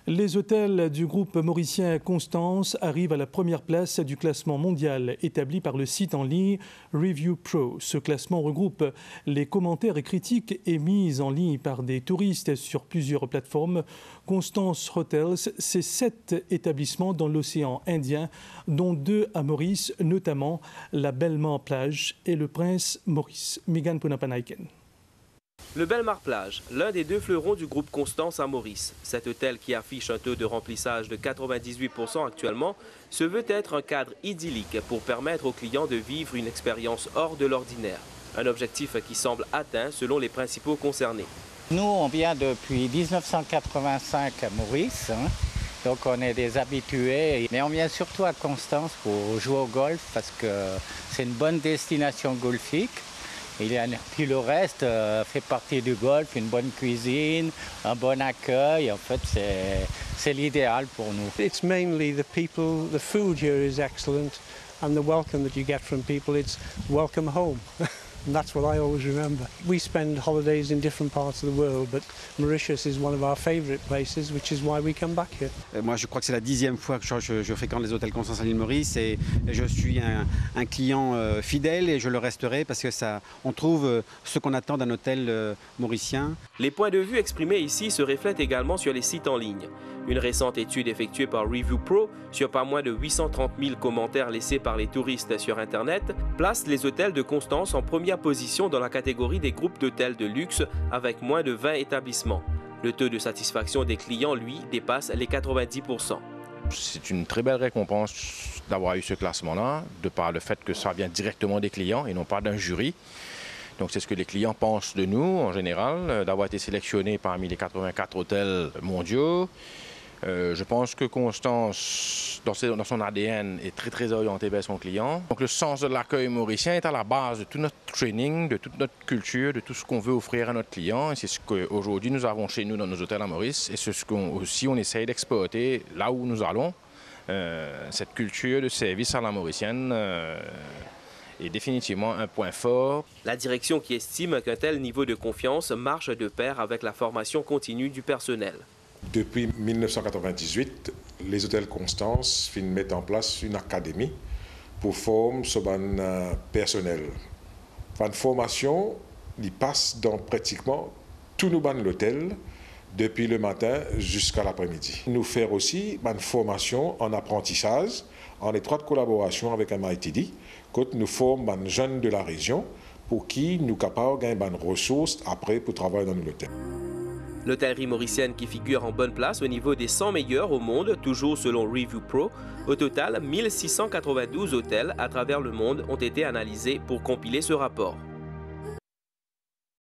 Les hôtels du groupe mauricien Constance arrivent à la première place du classement mondial établi par le site en ligne Review Pro. Ce classement regroupe les commentaires et critiques émises en ligne par des touristes sur plusieurs plateformes. Constance Hotels, c'est 7 établissements dans l'océan Indien, dont 2 à Maurice, notamment la Belmar Plage et le Prince Maurice. Megan Punapanaiken. Le Belmar Plage, l'un des 2 fleurons du groupe Constance à Maurice. Cet hôtel qui affiche un taux de remplissage de 98% actuellement se veut être un cadre idyllique pour permettre aux clients de vivre une expérience hors de l'ordinaire. Un objectif qui semble atteint selon les principaux concernés. Nous, on vient depuis 1985 à Maurice, donc on est des habitués. Mais on vient surtout à Constance pour jouer au golf parce que c'est une bonne destination golfique. Puis le reste fait partie du golf, une bonne cuisine, un bon accueil. En fait, c'est l'idéal pour nous. It's mainly the people, the food here is excellent, and the welcome that you get from people, it's welcome home. And that's what I always remember. We spend holidays in different parts of the world, but Mauritius is one of our favorite places, which is why we come back here. Moi, je crois que c'est la 10e fois que je fréquente les hôtels Constance à l'île Maurice et je suis un client fidèle et je le resterai parce que on trouve ce qu'on attend d'un hôtel mauricien. Les points de vue exprimés ici se reflètent également sur les sites en ligne. Une récente étude effectuée par Review Pro sur pas moins de 830 000 commentaires laissés par les touristes sur Internet place les hôtels de Constance en première position dans la catégorie des groupes d'hôtels de luxe avec moins de 20 établissements. Le taux de satisfaction des clients, lui, dépasse les 90%. C'est une très belle récompense d'avoir eu ce classement-là, de par le fait que ça vient directement des clients et non pas d'un jury. Donc c'est ce que les clients pensent de nous en général, d'avoir été sélectionnés parmi les 84 hôtels mondiaux. Je pense que Constance, dans son ADN, est très orientée vers son client. Donc le sens de l'accueil mauricien est à la base de tout notre training, de toute notre culture, de tout ce qu'on veut offrir à notre client. Et c'est ce qu'aujourd'hui nous avons chez nous dans nos hôtels à Maurice. Et c'est ce qu'on aussi on essaye d'exploiter là où nous allons. Cette culture de service à la mauricienne est définitivement un point fort. La direction qui estime qu'un tel niveau de confiance marche de pair avec la formation continue du personnel. Depuis 1998, les hôtels Constance mettent en place une académie pour former ce personnel. La formation passe dans pratiquement tout nous ban l'hôtel depuis le matin jusqu'à l'après-midi. Nous faisons aussi une formation en apprentissage en étroite collaboration avec MITD, quand nous formons les jeunes de la région pour qui nous sommes capables de gagner des ressources après pour travailler dans l'hôtel. L'hôtellerie mauricienne qui figure en bonne place au niveau des 100 meilleurs au monde, toujours selon Review Pro. Au total, 1692 hôtels à travers le monde ont été analysés pour compiler ce rapport.